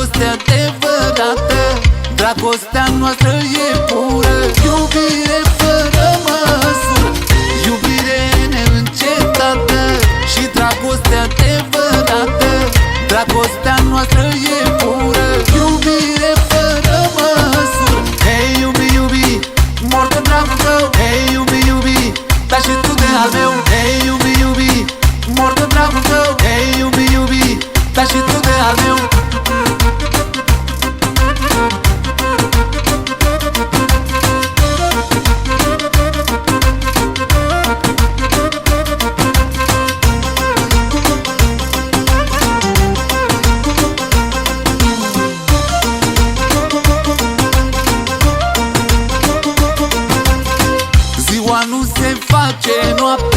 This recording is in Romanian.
dragoste adevărată, dragostea noastră e pură. Iubire fără măsură, iubire neîncetată și dragoste adevărată, dragostea noastră e pură. Iubire fără măsură. Hei, iubi, iubi, mor de dragul tău. Hei, iubi, iubi, dar și tu de al meu. Hei, iubi, iubi, mor de dragul tău. Hei, iubi, iubi, dar și tu de al meu. Ziua nu se face noapte,